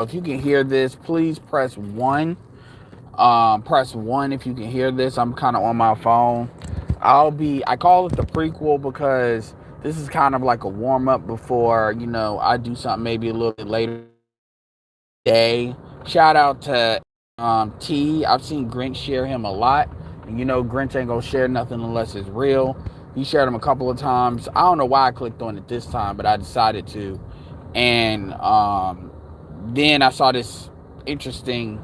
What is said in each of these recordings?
If you can hear this, please press 1. Press 1 if you can hear this. I'm kind of on my phone. I call it the prequel because this is kind of like a warm up before, I do something maybe a little bit later day. Shout out to T. I've seen Grinch share him a lot. And Grinch ain't gonna share nothing unless it's real. He shared him a couple of times. I don't know why I clicked on it this time, but I decided to. And then I saw this interesting,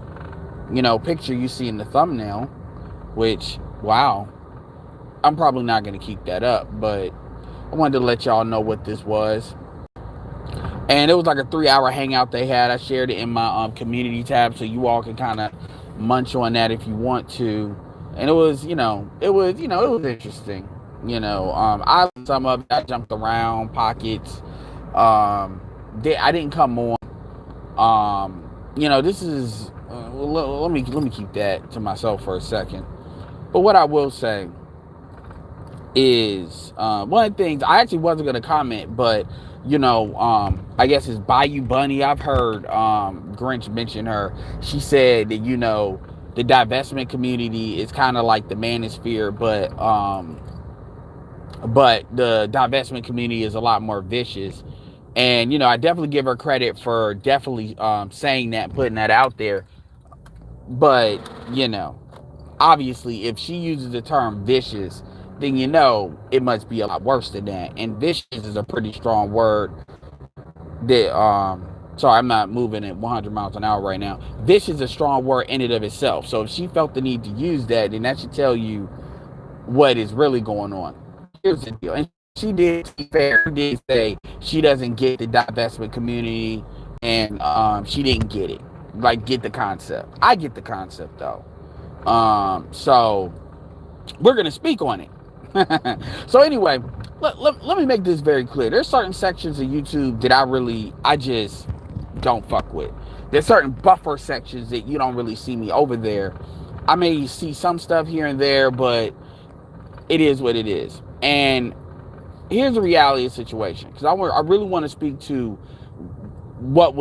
picture you see in the thumbnail, which, wow, I'm probably not gonna keep that up, but I wanted to let y'all know what this was. And it was like a 3-hour hangout they had. I shared it in my community tab, so you all can kind of munch on that if you want to. And it was, it was interesting. I liked some of it. I jumped around pockets. I didn't come on. This is. Let me keep that to myself for a second. But what I will say is one of the things I actually wasn't going to comment, but I guess it's Bayou Bunny. I've heard Grinch mention her. She said that the divestment community is kind of like the manosphere, but the divestment community is a lot more vicious. And I definitely give her credit for definitely saying that, putting that out there. But obviously, if she uses the term vicious, then it must be a lot worse than that. And vicious is a pretty strong word. That sorry, I'm not moving at 100 miles an hour right now. Vicious is a strong word in and of itself. So if she felt the need to use that, then that should tell you what is really going on. Here's the deal, and she did, to be fair, did say she doesn't get the divestment community, and she didn't get it, like get the concept. I get the concept though. So we're gonna speak on it. So anyway, let me make this very clear. There's certain sections of YouTube that I just don't fuck with. There's certain buffer sections that you don't really see me over there. I may see some stuff here and there, but it is what it is. And here's the reality of the situation, because I really want to speak to what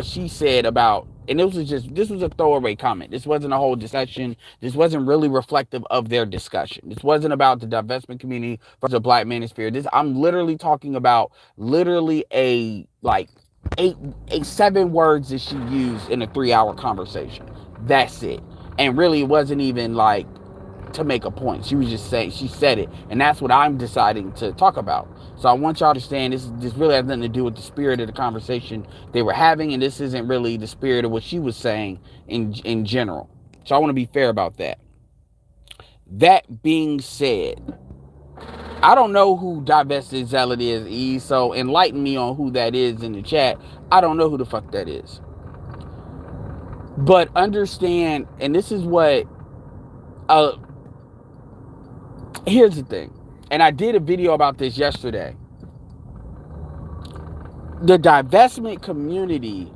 she said about, and this was a throwaway comment. This wasn't a whole discussion. This wasn't really reflective of their discussion. This wasn't about the divestment community versus the black manosphere. I'm literally talking about literally a like eight 7 words that she used in a 3-hour conversation. That's it. And really, it wasn't even like to make a point. She was just saying, she said it, and that's what I'm deciding to talk about. So I want y'all to understand this really has nothing to do with the spirit of the conversation they were having, and this isn't really the spirit of what she was saying in general. So I want to be fair about that. That being said, I don't know who Divested Zealot is, E, so enlighten me on who that is in the chat. I don't know who the fuck that is. But understand, and this is what here's the thing, and I did a video about this yesterday. The divestment community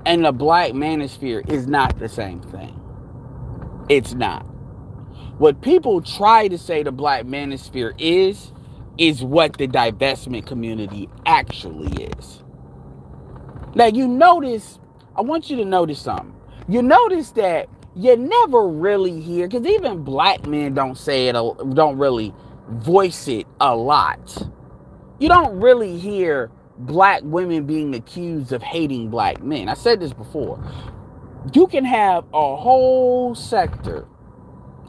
and the black manosphere is not the same thing. It's not. What people try to say the black manosphere is what the divestment community actually is. Now, I want you to notice something. You notice that you never really hear, because even black men don't really voice it a lot. You don't really hear black women being accused of hating black men. I said this before. You can have a whole sector,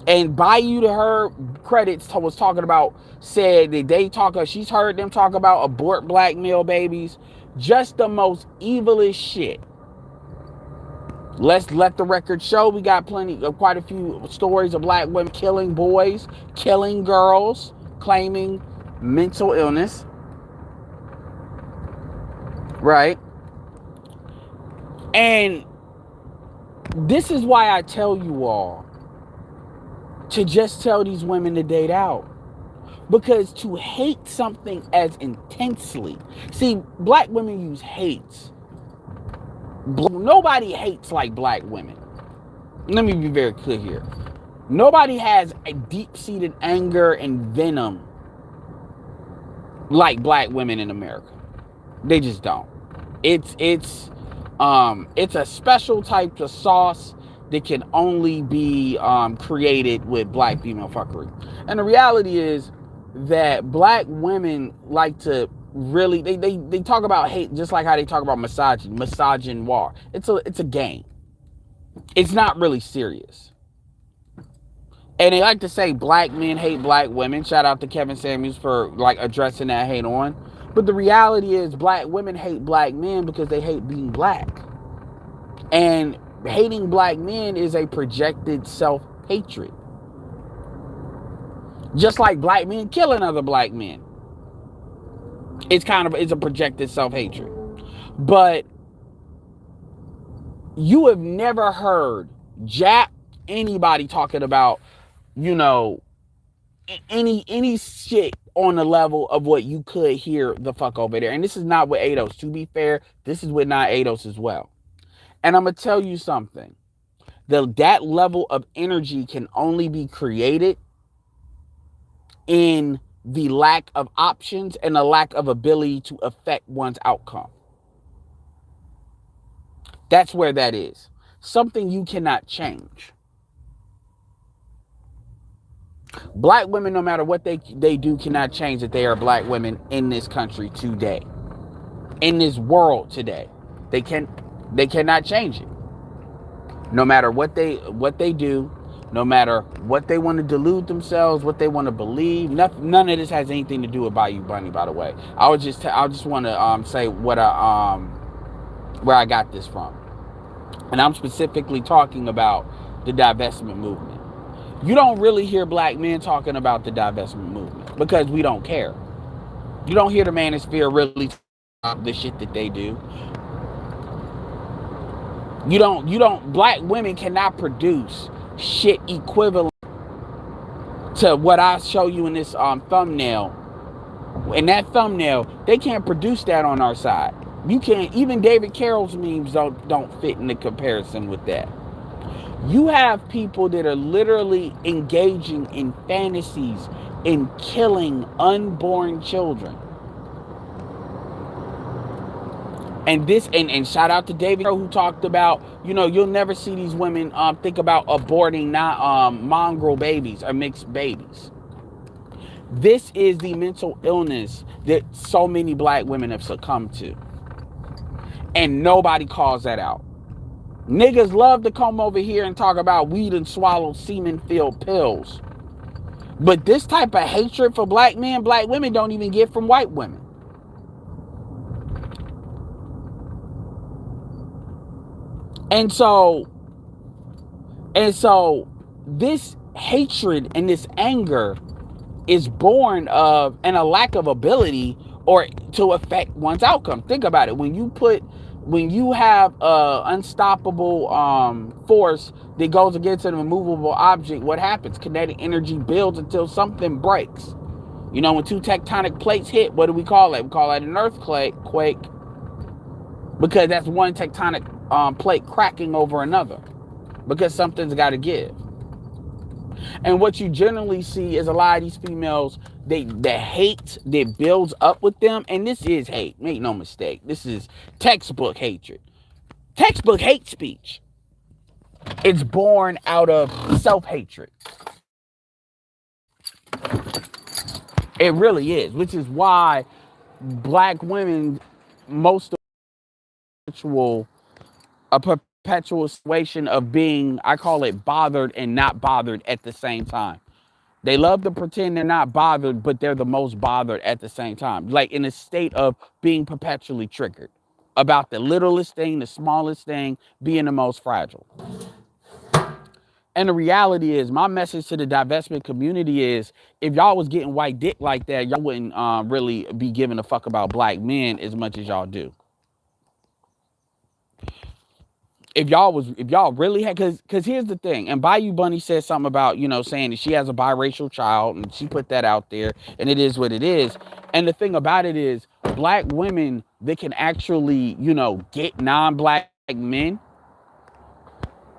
and Bayou, to her credits, was talking about, said that she's heard them talk about abort black male babies. Just the most evilest shit. Let's let the record show. We got quite a few stories of black women killing boys, killing girls, claiming mental illness. Right? And this is why I tell you all to just tell these women to date out. Because to hate something as intensely, see, black women use hates. Nobody hates like black women. Let me be very clear here. Nobody has a deep-seated anger and venom like black women in America. They just don't. It's It's a special type of sauce that can only be created with black female fuckery. And the reality is that black women like to really they talk about hate just like how they talk about misogynoir. It's a game. It's not really serious. And they like to say black men hate black women. Shout out to Kevin Samuels for like addressing that hate on. But the reality is black women hate black men because they hate being black. And hating black men is a projected self-hatred. Just like black men killing other black men. It's a projected self-hatred. But you have never heard anybody talking about, you know, any shit on the level of what you could hear the fuck over there. And this is not with ADOS. To be fair, this is with not ADOS as well. And I'm gonna tell you something. That level of energy can only be created in the lack of options and the lack of ability to affect one's outcome. That's where that is. Something you cannot change. Black women, no matter what they do, cannot change that they are black women in this country today. In this world today. They cannot change it. No matter what they do, no matter what they want to delude themselves, what they want to believe, none of this has anything to do with Bayou Bunny, by the way. I just want to say what where I got this from. And I'm specifically talking about the divestment movement. You don't really hear black men talking about the divestment movement because we don't care. You don't hear the manosphere really talk about the shit that they do. Black women cannot produce shit equivalent to what I show you in this thumbnail. In that thumbnail, they can't produce that on our side. You can't, even David Carroll's memes don't fit in the comparison with that. You have people that are literally engaging in fantasies in killing unborn children. And shout out to David who talked about, you'll never see these women think about aborting mongrel babies or mixed babies. This is the mental illness that so many black women have succumbed to. And nobody calls that out. Niggas love to come over here and talk about weed and swallow semen-filled pills. But this type of hatred for black men, black women don't even get from white women. And so this hatred and this anger is born of and a lack of ability or to affect one's outcome. Think about it. When you have a unstoppable force that goes against an immovable object, what happens? Kinetic energy builds until something breaks. When two tectonic plates hit, what do we call it? We call it an earthquake, because that's one tectonic plate cracking over another, because something's got to give. And what you generally see is a lot of these females, the hate that builds up with them, and this is hate, make no mistake. This is textbook hatred. Textbook hate speech. It's born out of self-hatred. It really is, which is why black women, most of a perpetual situation of being, I call it bothered and not bothered at the same time. They love to pretend they're not bothered, but they're the most bothered at the same time. Like in a state of being perpetually triggered about the littlest thing, the smallest thing, being the most fragile. And the reality is, my message to the divestment community is, if y'all was getting white dick like that, y'all wouldn't really be giving a fuck about black men as much as y'all do. If y'all really had, because here's the thing, and Bayou Bunny said something about, saying that she has a biracial child, and she put that out there, and it is what it is. And the thing about it is, black women that can actually, get non-black men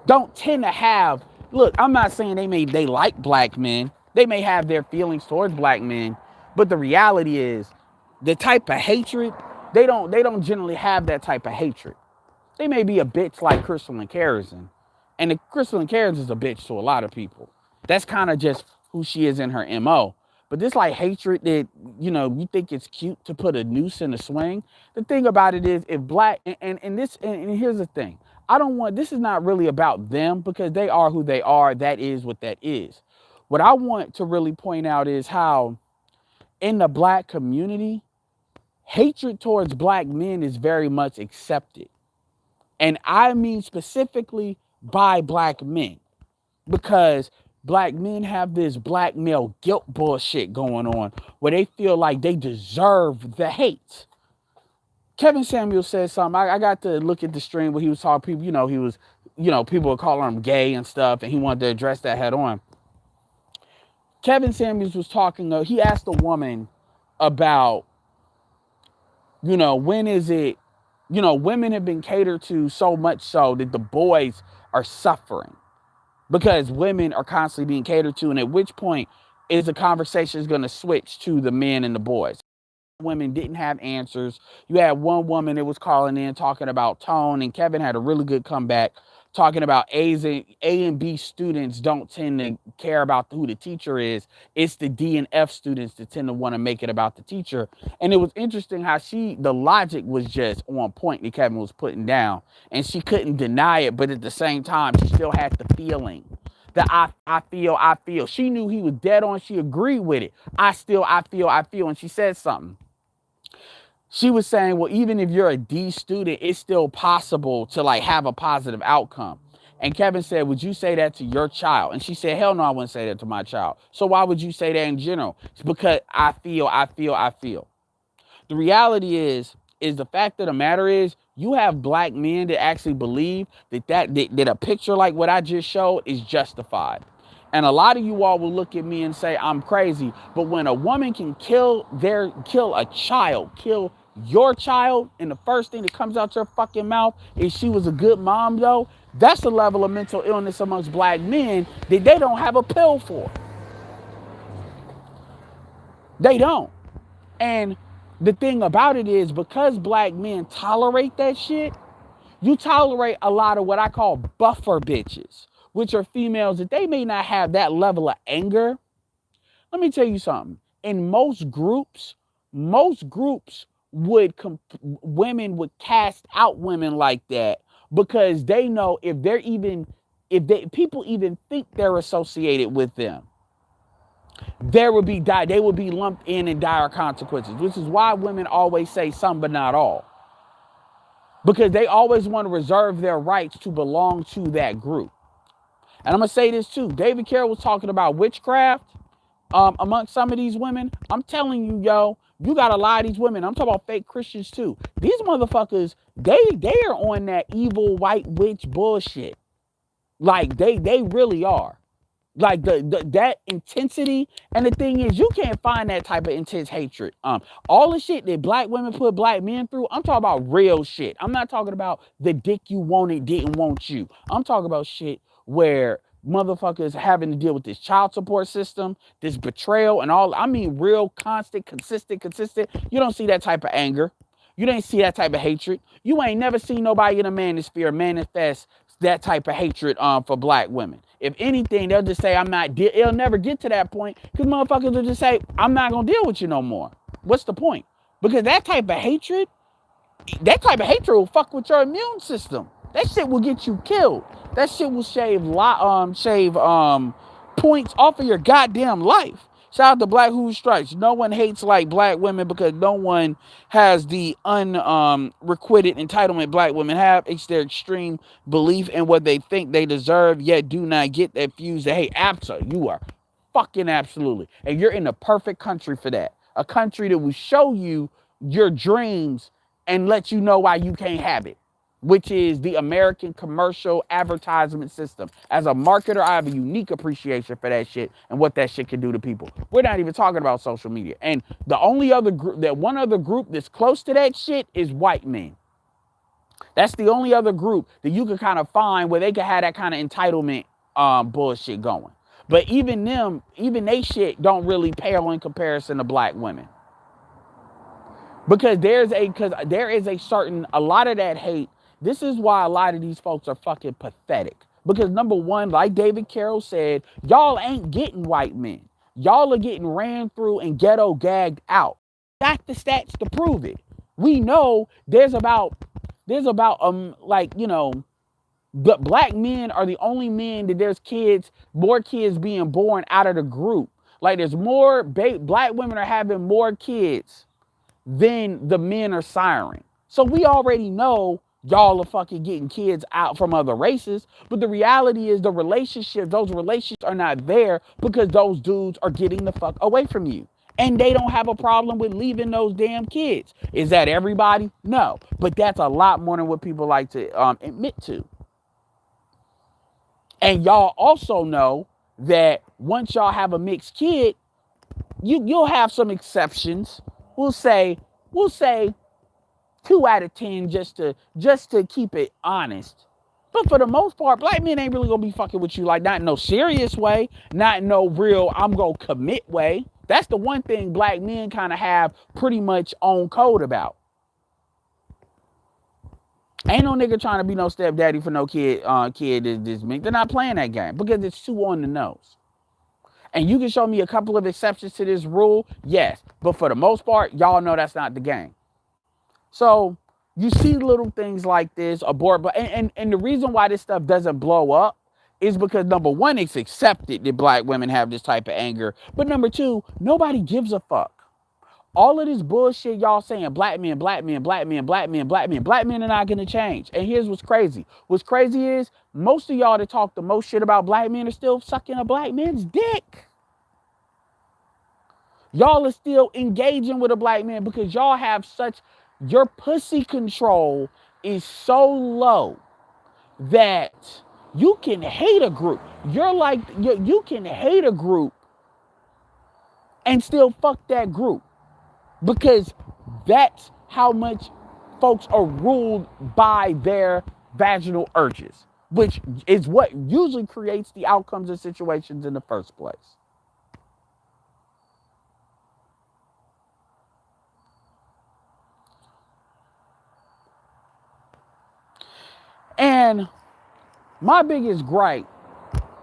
don't tend to have, look, I'm not saying they like black men. They may have their feelings towards black men, but the reality is, the type of hatred, they don't generally have that type of hatred. They may be a bitch like Crystal and Carrison. And the Crystal and Carrison is a bitch to a lot of people. That's kind of just who she is in her MO. But this like hatred that, you think it's cute to put a noose in a swing. The thing about it is if black and here's the thing. This is not really about them because they are who they are. That is what that is. What I want to really point out is how in the black community, hatred towards black men is very much accepted. And I mean specifically by black men, because black men have this black male guilt bullshit going on where they feel like they deserve the hate. Kevin Samuels said something. I got to look at the stream where he was talking, people, people were calling him gay and stuff, and he wanted to address that head on. Kevin Samuels was talking, he asked a woman about, when is it, women have been catered to so much so that the boys are suffering because women are constantly being catered to. And at which point is the conversation going to switch to the men and the boys? Women didn't have answers. You had one woman that was calling in talking about tone, and Kevin had a really good comeback talking about A and B students don't tend to care about who the teacher is. It's the D and F students that tend to want to make it about the teacher. And it was interesting how the logic was just on point that Kevin was putting down, and she couldn't deny it, but at the same time, she still had the feeling that I feel. She knew he was dead on. She agreed with it. I feel. And she said something. She was saying, well, even if you're a D student, it's still possible to like have a positive outcome. And Kevin said, would you say that to your child? And she said, hell no, I wouldn't say that to my child. So why would you say that in general? It's because I feel. The reality is the fact of the matter is you have black men that actually believe that a picture like what I just showed is justified. And a lot of you all will look at me and say I'm crazy. But when a woman can kill a child, kill your child, and the first thing that comes out your fucking mouth is she was a good mom, though, that's the level of mental illness amongst black men that they don't have a pill for. They don't. And the thing about it is, because black men tolerate that shit, you tolerate a lot of what I call buffer bitches, which are females that they may not have that level of anger. Let me tell you something. In most groups women would cast out women like that because they know if people even think they're associated with them, they would be lumped in dire consequences, which is why women always say some but not all. Because they always want to reserve their rights to belong to that group. And I'm going to say this too. David Carroll was talking about witchcraft amongst some of these women. I'm telling you, yo, you got a lot of these women. I'm talking about fake Christians too. These motherfuckers, they are on that evil white witch bullshit. Like they really are. Like that intensity. And the thing is, you can't find that type of intense hatred. All the shit that black women put black men through, I'm talking about real shit. I'm not talking about the dick you wanted didn't want you. I'm talking about shit where motherfuckers having to deal with this child support system, this betrayal and all. I mean, real, constant, consistent. You don't see that type of anger. You didn't see that type of hatred. You ain't never seen nobody in a manosphere manifest that type of hatred for black women. If anything, they'll just say, it'll never get to that point because motherfuckers will just say, I'm not going to deal with you no more. What's the point? Because that type of hatred will fuck with your immune system. That shit will get you killed. That shit will shave points off of your goddamn life. Shout out to Black Who Strikes. No one hates like black women because no one has the unrequited entitlement black women have. It's their extreme belief in what they think they deserve, yet do not get that fuse that, hey, absolutely, you are fucking absolutely. And you're in the perfect country for that. A country that will show you your dreams and let you know why you can't have it, which is the American commercial advertisement system. As a marketer, I have a unique appreciation for that shit and what that shit can do to people. We're not even talking about social media. And the only other group, one other group that's close to that shit is white men. That's the only other group that you can kind of find where they can have that kind of entitlement bullshit going. But even they shit don't really pale in comparison to black women. Because there is a certain, a lot of that hate This is why a lot of these folks are fucking pathetic. Because number one, like David Carroll said, y'all ain't getting white men. Y'all are getting ran through and ghetto gagged out. Got the stats to prove it. We know there's about like, you know, but black men are the only men that there's more kids being born out of the group. Like there's more black women are having more kids than the men are siring. So we already know y'all are fucking getting kids out from other races. But the reality is those relationships are not there because those dudes are getting the fuck away from you. And they don't have a problem with leaving those damn kids. Is that everybody? No. But that's a lot more than what people like to admit to. And y'all also know that once y'all have a mixed kid, you'll have some exceptions. We'll say 2 out of 10 just to keep it honest. But for the most part, black men ain't really gonna be fucking with you like not in no serious way, not in no real I'm gonna commit way. That's the one thing black men kind of have pretty much on code about. Ain't no nigga trying to be no stepdaddy for no kid this mink. They're not playing that game because it's too on the nose. And you can show me a couple of exceptions to this rule, yes. But for the most part, y'all know that's not the game. So you see little things like this, abort, but and the reason why this stuff doesn't blow up is because number one, it's accepted that black women have this type of anger. But number two, nobody gives a fuck. All of this bullshit y'all saying, black men, black men, black men, black men, black men, black men are not gonna change. And here's what's crazy. What's crazy is most of y'all that talk the most shit about black men are still sucking a black man's dick. Y'all are still engaging with a black man because y'all have your pussy control is so low that you can hate a group. You can hate a group and still fuck that group because that's how much folks are ruled by their vaginal urges, which is what usually creates the outcomes of situations in the first place. And my biggest gripe,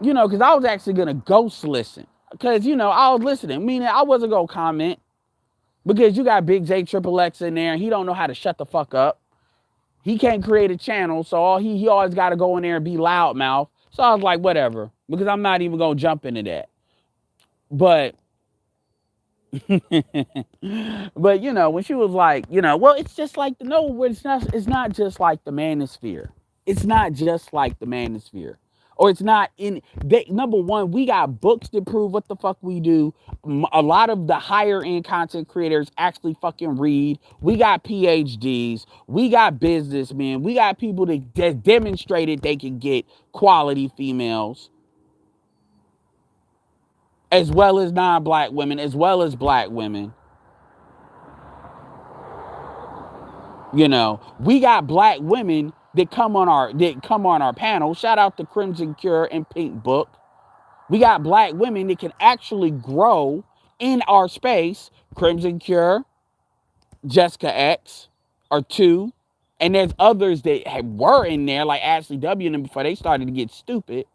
because I was actually going to ghost listen. Because, I was listening. Meaning I wasn't going to comment. Because you got Big J Triple X in there. And he don't know how to shut the fuck up. He can't create a channel. So he always got to go in there and be loudmouth. So I was like, whatever. Because I'm not even going to jump into that. But, when she was like, well, it's just like, it's not just like the manosphere. It's not just like the manosphere. Or it's not number one, we got books that prove what the fuck we do. A lot of the higher end content creators actually fucking read. We got PhDs. We got businessmen. We got people that demonstrated they can get quality females. As well as non-black women, as well as black women. We got black women that come on our panel. Shout out to Crimson Cure and Pink Book. We got black women that can actually grow in our space. Crimson Cure, Jessica X are two. And there's others that were in there, like Ashley W. and them before they started to get stupid.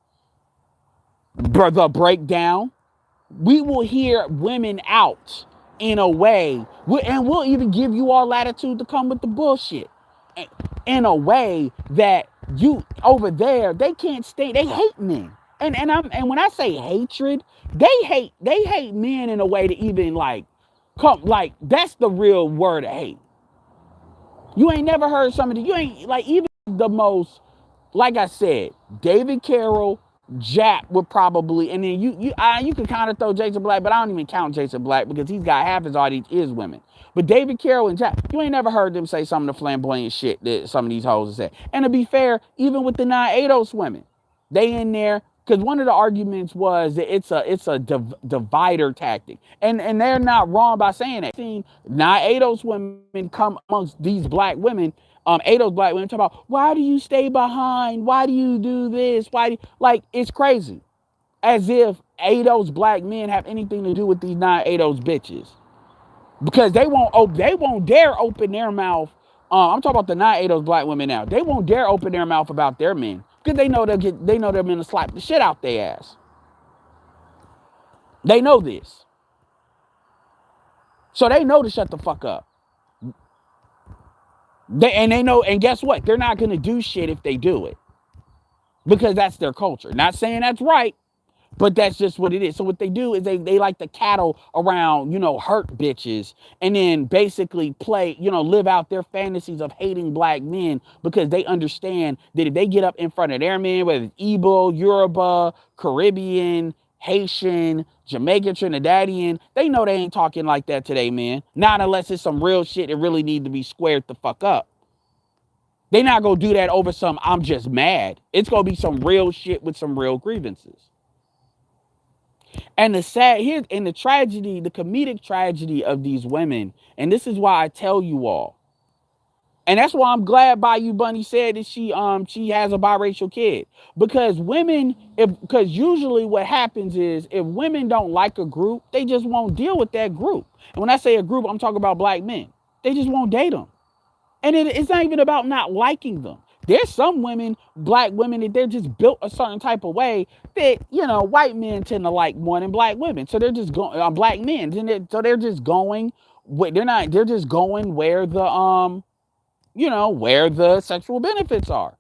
The breakdown. We will hear women out in a way, and we'll even give you all latitude to come with the bullshit in a way that you over there, they can't stay. They hate men, and when I say hatred, they hate men in a way to even that's the real word of hate. You ain't never heard somebody. You ain't even the most, like I said, David Carroll. Jap would probably, and then you can kind of throw Jason Black, but I don't even count Jason Black because he's got half his audience is women. But David Carroll and Jap, you ain't never heard them say some of the flamboyant shit that some of these hoes say. And to be fair, even with the non-ADOS women, they in there because one of the arguments was that it's a divider tactic, and they're not wrong by saying that. Seen non-ADOS women come amongst these black women. ADOS black women talk about, why do you stay behind? Why do you do this? It's crazy. As if ADOS black men have anything to do with these non-ADOS bitches. Because they won't dare open their mouth I'm talking about the non-ADOS black women now. They won't dare open their mouth about their men because they know their men to slap the shit out their ass. They know this. So they know to shut the fuck up. They know, and guess what? They're not gonna do shit if they do it. Because that's their culture. Not saying that's right, but that's just what it is. So what they do is they like to cattle around, hurt bitches and then basically play, live out their fantasies of hating black men because they understand that if they get up in front of their men, whether it's Igbo, Yoruba, Caribbean, Haitian, Jamaican, Trinidadian, they know they ain't talking like that today, man. Not unless it's some real shit that really need to be squared the fuck up. They not gonna do that over some I'm just mad. It's gonna be some real shit with some real grievances. And the tragedy, the comedic tragedy of these women, and this is why I tell you all, and that's why I'm glad Bayou Bunny said that she has a biracial kid. Because because usually what happens is if women don't like a group, they just won't deal with that group. And when I say a group, I'm talking about black men. They just won't date them. And it's not even about not liking them. There's some women, black women, that they're just built a certain type of way that, white men tend to like more than black women. So they're just going, black men. So they're just going, they're just going where where the sexual benefits are.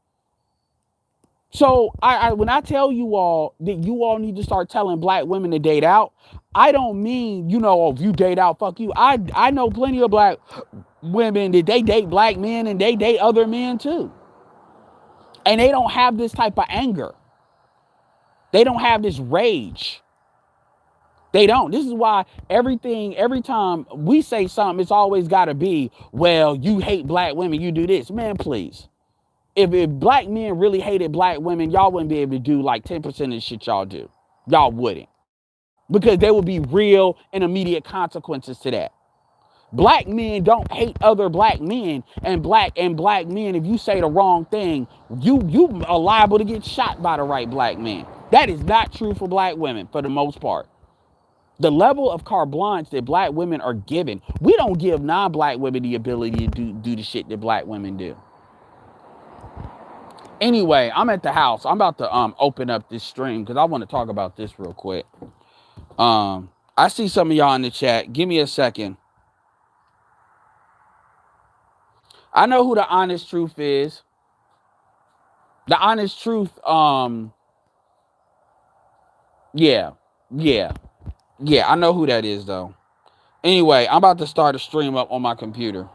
So when I tell you all that you all need to start telling black women to date out, I don't mean, if you date out, fuck you. I know plenty of black women that they date black men and they date other men too. And they don't have this type of anger. They don't have this rage. They don't. This is why every time we say something, it's always got to be, well, you hate black women, you do this. Man, please. If black men really hated black women, y'all wouldn't be able to do like 10% of the shit y'all do. Y'all wouldn't. Because there would be real and immediate consequences to that. Black men don't hate other black men, and black men, if you say the wrong thing, you are liable to get shot by the right black man. That is not true for black women for the most part. The level of carte blanche that black women are given, we don't give non-black women the ability to do the shit that black women do. Anyway, I'm at the house. I'm about to open up this stream because I want to talk about this real quick. I see some of y'all in the chat. Give me a second. I know who the honest truth is. The honest truth, yeah, I know who that is though. Anyway, I'm about to start a stream up on my computer.